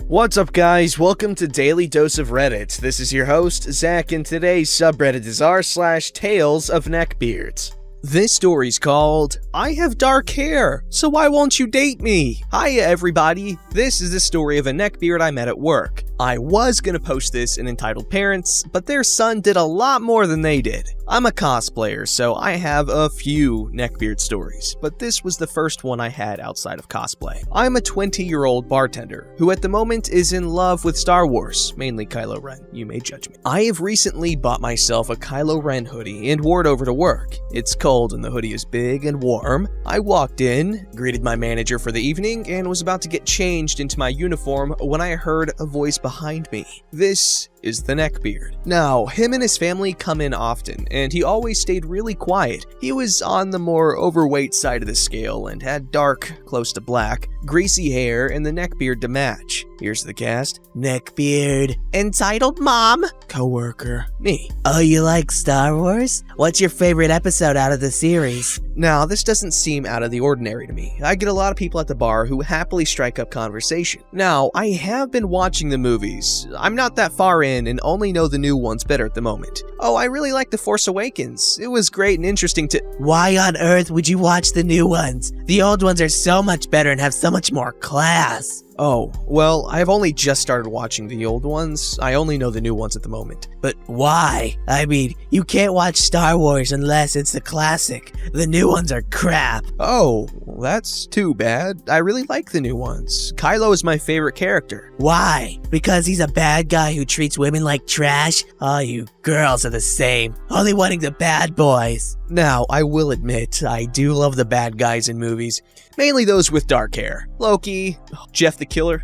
What's up, guys? Welcome to Daily Dose of Reddit. This is your host, Zach, and today's subreddit is r/TalesOfNeckbeards. This story's called, I Have Dark Hair, So Why Won't You Date Me? Hiya, everybody. This is the story of a neckbeard I met at work. I was gonna post this in Entitled Parents, but their son did a lot more than they did. I'm a cosplayer, so I have a few neckbeard stories, but this was the first one I had outside of cosplay. I'm a 20-year-old bartender, who at the moment is in love with Star Wars, mainly Kylo Ren, you may judge me. I have recently bought myself a Kylo Ren hoodie and wore it over to work. It's cold and the hoodie is big and warm. I walked in, greeted my manager for the evening, and was about to get changed into my uniform when I heard a voice behind me. This is the neckbeard. Now, him and his family come in often, and he always stayed really quiet. He was on the more overweight side of the scale and had dark, close to black, greasy hair and the neckbeard to match. Here's the cast. Neckbeard. Entitled Mom. Coworker. Me. Oh, you like Star Wars? What's your favorite episode out of the series? Now, this doesn't seem out of the ordinary to me. I get a lot of people at the bar who happily strike up conversation. Now, I have been watching the movies. I'm not that far in and only know the new ones better at the moment. Oh, I really like The Force Awakens. It was great and interesting to— Why on earth would you watch the new ones? The old ones are so much better and have so much more class. Oh, well, I've only just started watching the old ones. I only know the new ones at the moment. But why? I mean, you can't watch Star Wars unless it's the classic. The new ones are crap. Oh, well, that's too bad. I really like the new ones. Kylo is my favorite character. Why? Because he's a bad guy who treats women like trash? Oh, you girls are the same. Only wanting the bad boys. Now, I will admit, I do love the bad guys in movies. Mainly those with dark hair. Loki, Jeff the Killer,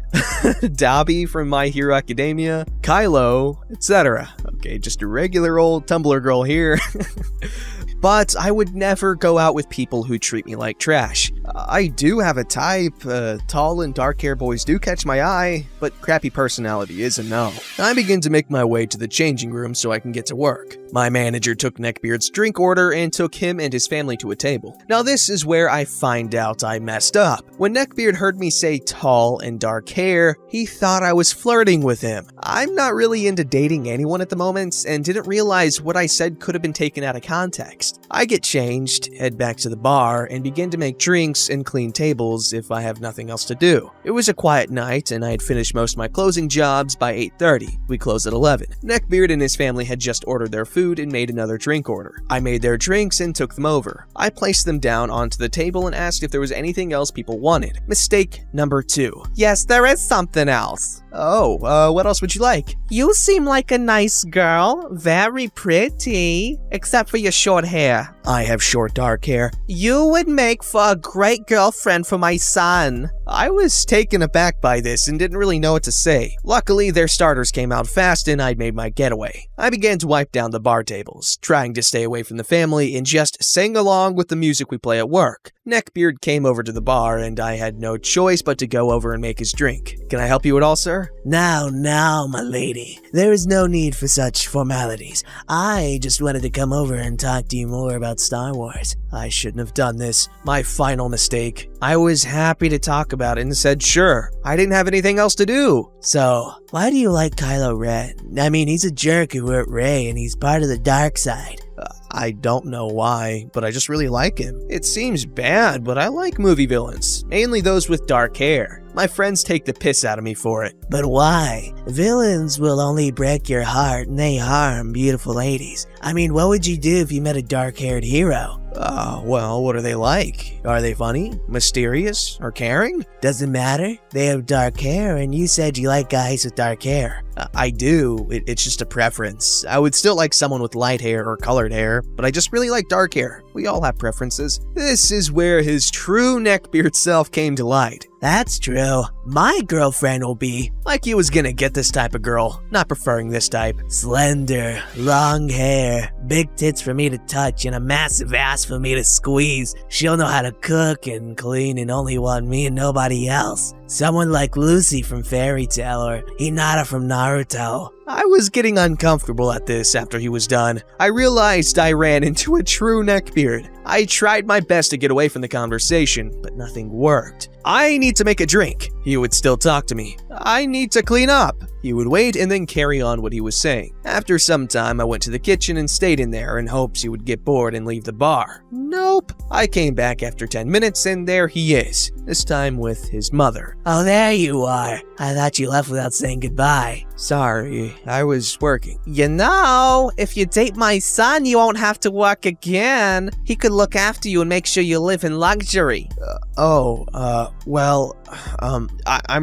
Dobby from My Hero Academia, Kylo, etc. Okay, just a regular old Tumblr girl here. But I would never go out with people who treat me like trash. I do have a type. Tall and dark hair boys do catch my eye, but crappy personality is a no. I begin to make my way to the changing room so I can get to work. My manager took Neckbeard's drink order and took him and his family to a table. Now this is where I find out I messed up. When Neckbeard heard me say tall and dark hair, he thought I was flirting with him. I'm not really into dating anyone at the moment and didn't realize what I said could have been taken out of context. I get changed, head back to the bar, and begin to make drinks and clean tables if I have nothing else to do. It was a quiet night and I had finished most of my closing jobs by 8:30. We closed at 11. Neckbeard and his family had just ordered their food and made another drink order. I made their drinks and took them over. I placed them down onto the table and asked if there was anything else people wanted. Mistake number 2. Yes, there is something else. Oh, what else would you like? You seem like a nice girl. Very pretty. Except for your short hair. I have short dark hair. You would make for a great girlfriend for my son. I was taken aback by this and didn't really know what to say. Luckily, their starters came out fast and I'd made my getaway. I began to wipe down the bar tables, trying to stay away from the family and just sing along with the music we play at work. Neckbeard came over to the bar and I had no choice but to go over and make his drink. Can I help you at all, sir? Now, my lady. There is no need for such formalities. I just wanted to come over and talk to you more about Star Wars. I shouldn't have done this. My final mistake. I was happy to talk about it and said sure. I didn't have anything else to do. So, why do you like Kylo Ren? I mean, he's a jerk who hurt Rey and he's part of the dark side. I don't know why, but I just really like him. It seems bad, but I like movie villains, mainly those with dark hair. My friends take the piss out of me for it. But why? Villains will only break your heart and they harm beautiful ladies. I mean, what would you do if you met a dark-haired hero? Well, what are they like? Are they funny, mysterious, or caring? Doesn't matter. They have dark hair, and you said you like guys with dark hair. I do. It's just a preference. I would still like someone with light hair or colored hair, but I just really like dark hair. We all have preferences. This is where his true neckbeard self came to light. That's true. My girlfriend will be like you was gonna get this type of girl, not preferring this type. Slender, long hair, big tits for me to touch, and a massive ass for me to squeeze. She'll know how to cook and clean and only want me and nobody else. Someone like Lucy from Fairy Tail or Hinata from Naruto. I was getting uncomfortable at this after he was done. I realized I ran into a true neckbeard. I tried my best to get away from the conversation, but nothing worked. I need to make a drink. He would still talk to me. I need to clean up. He would wait and then carry on what he was saying. After some time, I went to the kitchen and stayed in there in hopes he would get bored and leave the bar. Nope. I came back after 10 minutes and there he is, this time with his mother. Oh, there you are. I thought you left without saying goodbye. Sorry, I was working. You know, if you date my son, you won't have to work again. He could look after you and make sure you live in luxury. I'm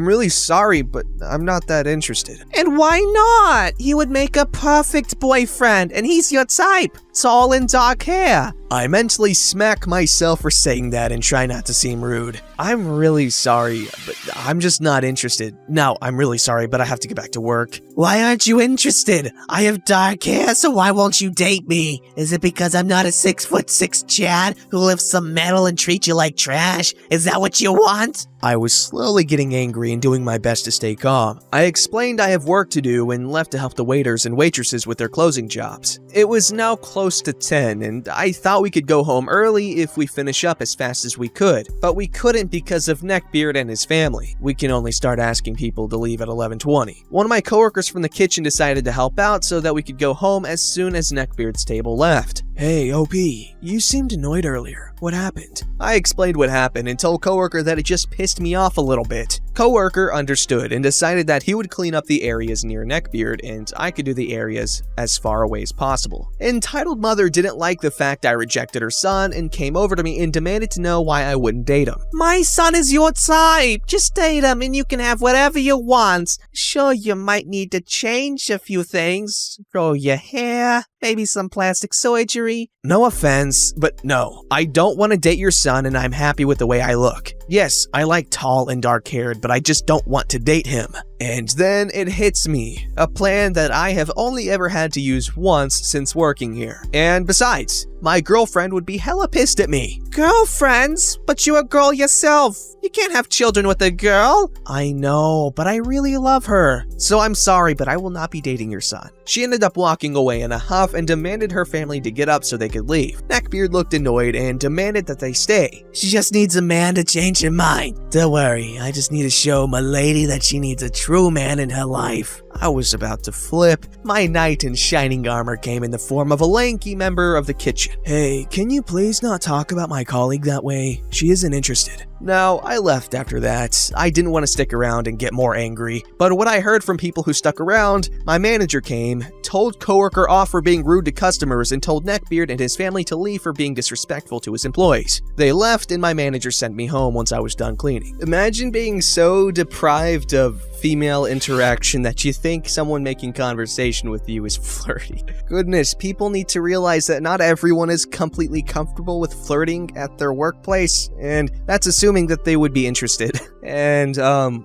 really sorry, but I'm not that interested. And why not? He would make a perfect boyfriend, and he's your type. Tall and dark hair. I mentally smack myself for saying that and try not to seem rude. I'm really sorry, but I'm just not interested. No, I'm really sorry, but I have to get back to work. Why aren't you interested? I have dark hair, so why won't you date me? Is it because I'm not a 6'6" Chad who lifts some metal and treats you like trash? Is that what you want? I was slowly getting angry and doing my best to stay calm. I explained I have work to do and left to help the waiters and waitresses with their closing jobs. It was now close to 10 and I thought we could go home early if we finish up as fast as we could, but we couldn't because of Neckbeard and his family. We can only start asking people to leave at 11:20. One of my coworkers from the kitchen decided to help out so that we could go home as soon as Neckbeard's table left. Hey, OP, you seemed annoyed earlier. What happened? I explained what happened and told coworker that it just pissed me off a little bit. Coworker understood and decided that he would clean up the areas near Neckbeard and I could do the areas as far away as possible. Entitled mother didn't like the fact I rejected her son and came over to me and demanded to know why I wouldn't date him. My son is your type. Just date him and you can have whatever you want. Sure, you might need to change a few things. Grow your hair, maybe some plastic surgery. No offense, but no, I don't want to date your son and I'm happy with the way I look. Yes, I like tall and dark-haired, but I just don't want to date him. And then it hits me, a plan that I have only ever had to use once since working here. And besides, my girlfriend would be hella pissed at me. Girlfriends? But you're a girl yourself. You can't have children with a girl. I know, but I really love her. So I'm sorry, but I will not be dating your son. She ended up walking away in a huff and demanded her family to get up so they could leave. Neckbeard looked annoyed and demanded that they stay. She just needs a man to change her mind. Don't worry, I just need to show my lady that she needs a true man in her life. I was about to flip. My knight in shining armor came in the form of a lanky member of the kitchen. Hey, can you please not talk about my colleague that way? She isn't interested. No, I left after that. I didn't want to stick around and get more angry, but what I heard from people who stuck around, my manager came, told coworker off for being rude to customers, and told Neckbeard and his family to leave for being disrespectful to his employees. They left and my manager sent me home once I was done cleaning. Imagine being so deprived of female interaction that you think someone making conversation with you is flirty. Goodness, people need to realize that not everyone is completely comfortable with flirting at their workplace, and that's assuming that they would be interested. And,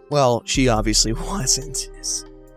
well, she obviously wasn't.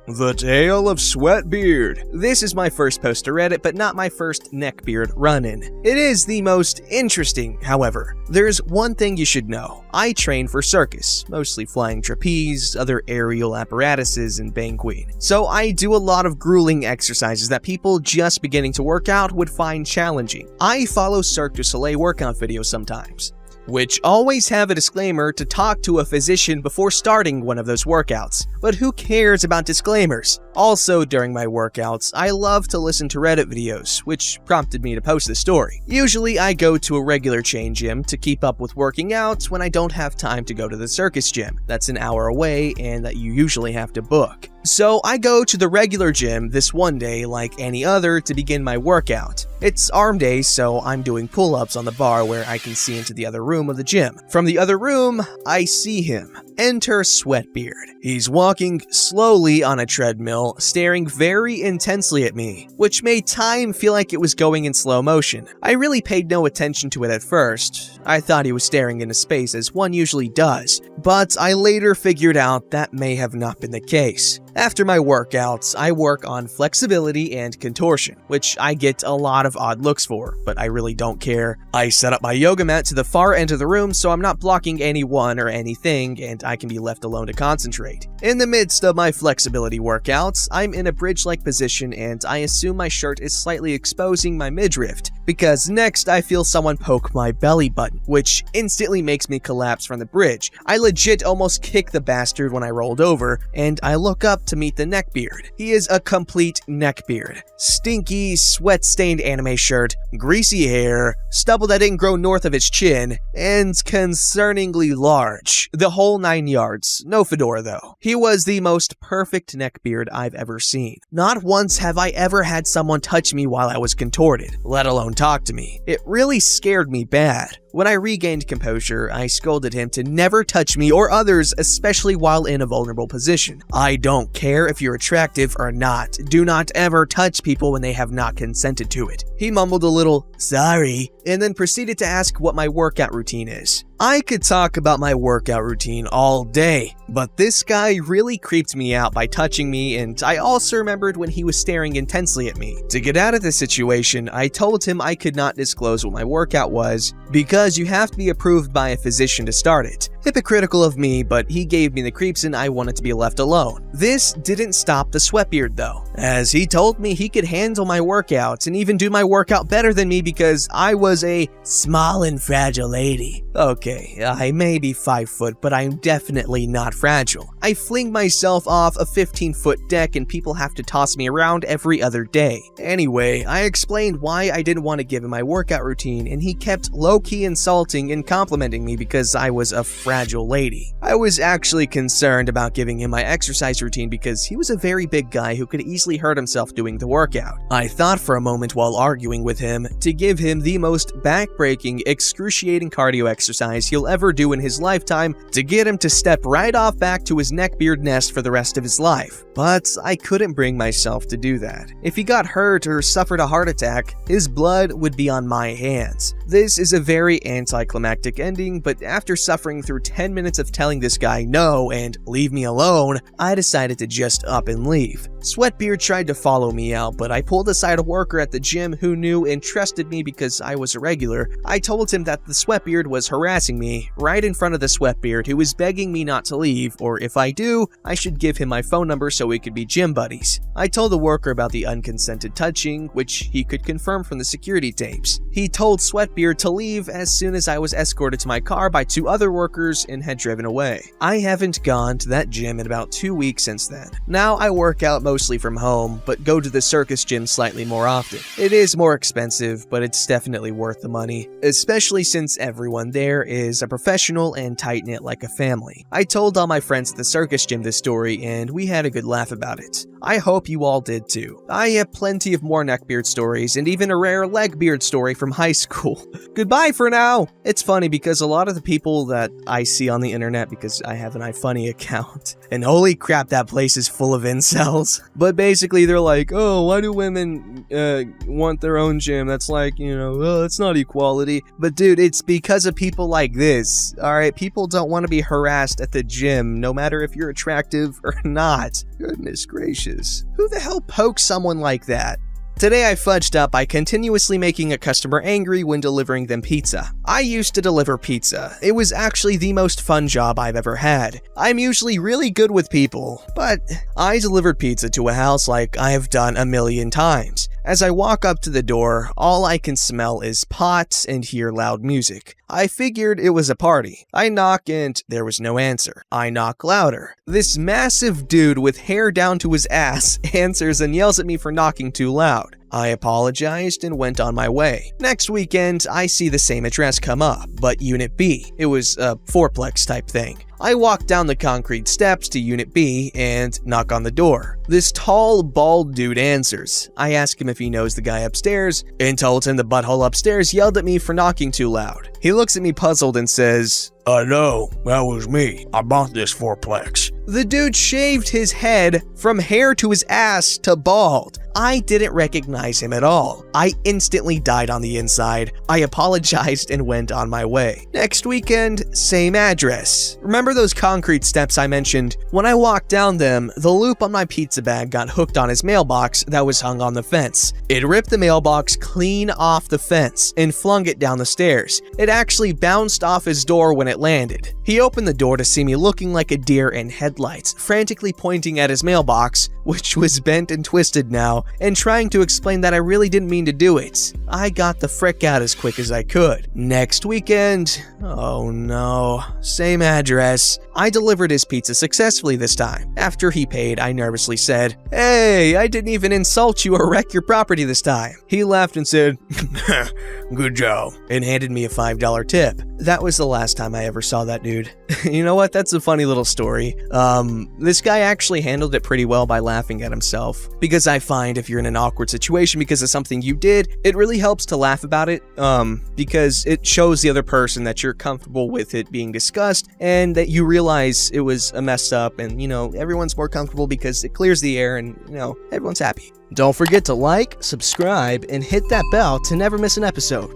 The Tale of Sweatbeard. This is my first post to Reddit, but not my first Neckbeard run-in. It is the most interesting, however. There's one thing you should know. I train for circus, mostly flying trapeze, other aerial apparatuses, and bang queen. So I do a lot of grueling exercises that people just beginning to work out would find challenging. I follow Cirque du Soleil workout videos sometimes, which always have a disclaimer to talk to a physician before starting one of those workouts. But who cares about disclaimers? Also, during my workouts, I love to listen to Reddit videos, which prompted me to post this story. Usually, I go to a regular chain gym to keep up with working out when I don't have time to go to the circus gym. That's an hour away and that you usually have to book. So I go to the regular gym this one day like any other to begin my workout. It's arm day, so I'm doing pull-ups on the bar where I can see into the other room of the gym. From the other room, I see him. Enter Sweatbeard. He's walking slowly on a treadmill, staring very intensely at me, which made time feel like it was going in slow motion. I really paid no attention to it at first. I thought he was staring into space as one usually does, but I later figured out that may have not been the case. After my workouts, I work on flexibility and contortion, which I get a lot of odd looks for, but I really don't care. I set up my yoga mat to the far end of the room so I'm not blocking anyone or anything and I can be left alone to concentrate. In the midst of my flexibility workouts, I'm in a bridge-like position and I assume my shirt is slightly exposing my midriff, because next I feel someone poke my belly button, which instantly makes me collapse from the bridge. I legit almost kicked the bastard when I rolled over, and I look up to meet the neckbeard. He is a complete neckbeard. Stinky, sweat-stained anime shirt, greasy hair, stubble that didn't grow north of his chin, and concerningly large. The whole 9 yards. No fedora though. He was the most perfect neckbeard I've ever seen. Not once have I ever had someone touch me while I was contorted, let alone talk to me. It really scared me bad. When I regained composure, I scolded him to never touch me or others, especially while in a vulnerable position. I don't care if you're attractive or not. Do not ever touch people when they have not consented to it. He mumbled a little, "Sorry," and then proceeded to ask what my workout routine is. I could talk about my workout routine all day, but this guy really creeped me out by touching me, and I also remembered when he was staring intensely at me. To get out of the situation, I told him I could not disclose what my workout was because you have to be approved by a physician to start it. Hypocritical of me, but he gave me the creeps and I wanted to be left alone. This didn't stop the sweatbeard though, as he told me he could handle my workouts and even do my workout better than me because I was a small and fragile lady. Okay, I may be 5 foot, but I'm definitely not fragile. I fling myself off a 15-foot deck and people have to toss me around every other day. Anyway, I explained why I didn't want to give him my workout routine, and he kept low-key insulting and complimenting me because I was a fragile lady. I was actually concerned about giving him my exercise routine because he was a very big guy who could easily hurt himself doing the workout. I thought for a moment while arguing with him to give him the most back-breaking, excruciating cardio exercise he'll ever do in his lifetime to get him to step right off back to his neckbeard nest for the rest of his life. But I couldn't bring myself to do that. If he got hurt or suffered a heart attack, his blood would be on my hands. This is a very anticlimactic ending, but after suffering through 10 minutes of telling this guy no and leave me alone, I decided to just up and leave. Sweatbeard tried to follow me out, but I pulled aside a worker at the gym who knew and trusted me because I was a regular. I told him that the Sweatbeard was harassing me right in front of the Sweatbeard, who was begging me not to leave, or if I do, I should give him my phone number so we could be gym buddies. I told the worker about the unconsented touching, which he could confirm from the security tapes. He told Sweatbeard to leave as soon as I was escorted to my car by 2 other workers and had driven away. I haven't gone to that gym in about 2 weeks since then. Now I work out mostly from home, but go to the circus gym slightly more often. It is more expensive, but it's definitely worth the money, especially since everyone there is a professional and tight-knit like a family. I told all my friends at the circus gym this story, and we had a good laugh about it. I hope you all did too. I have plenty of more neckbeard stories, and even a rare legbeard story from high school. Goodbye for now! It's funny because a lot of the people that I see on the internet, because I have an iFunny account, and holy crap, that place is full of incels. But basically they're like, oh, why do women want their own gym? That's like, well, it's not equality. But dude, it's because of people like this, alright? People don't want to be harassed at the gym, no matter if you're attractive or not. Goodness gracious. Who the hell pokes someone like that? Today I fudged up by continuously making a customer angry when delivering them pizza. I used to deliver pizza. It was actually the most fun job I've ever had. I'm usually really good with people, but I delivered pizza to a house like I have done a million times. As I walk up to the door, all I can smell is pot and hear loud music. I figured it was a party. I knock and there was no answer. I knock louder. This massive dude with hair down to his ass answers and yells at me for knocking too loud. I apologized and went on my way. Next weekend, I see the same address come up, but Unit B. It was a fourplex type thing. I walk down the concrete steps to Unit B and knock on the door. This tall, bald dude answers. I ask him if he knows the guy upstairs and told him the butthole upstairs yelled at me for knocking too loud. He looks at me puzzled and says, no, that was me. I bought this fourplex. The dude shaved his head from hair to his ass to bald. I didn't recognize him at all. I instantly died on the inside. I apologized and went on my way. Next weekend, same address. Remember those concrete steps I mentioned? When I walked down them, the loop on my pizza bag got hooked on his mailbox that was hung on the fence. It ripped the mailbox clean off the fence and flung it down the stairs. It actually bounced off his door when it landed. He opened the door to see me looking like a deer in headlights, frantically pointing at his mailbox, which was bent and twisted now, now and trying to explain that I really didn't mean to do it. I got the frick out as quick as I could. Next weekend, oh no, same address. I delivered his pizza successfully this time. After he paid, I nervously said, "Hey, I didn't even insult you or wreck your property this time." He laughed and said, "Good job," and handed me a $5 tip. That was the last time I ever saw that dude. You know what? That's a funny little story. This guy actually handled it pretty well by laughing at himself. Because I find if you're in an awkward situation because of something you did, it really helps to laugh about it. Because it shows the other person that you're comfortable with it being discussed and that you realize it was a mess up, and everyone's more comfortable because it clears the air and everyone's happy. Don't forget to like, subscribe, and hit that bell to never miss an episode.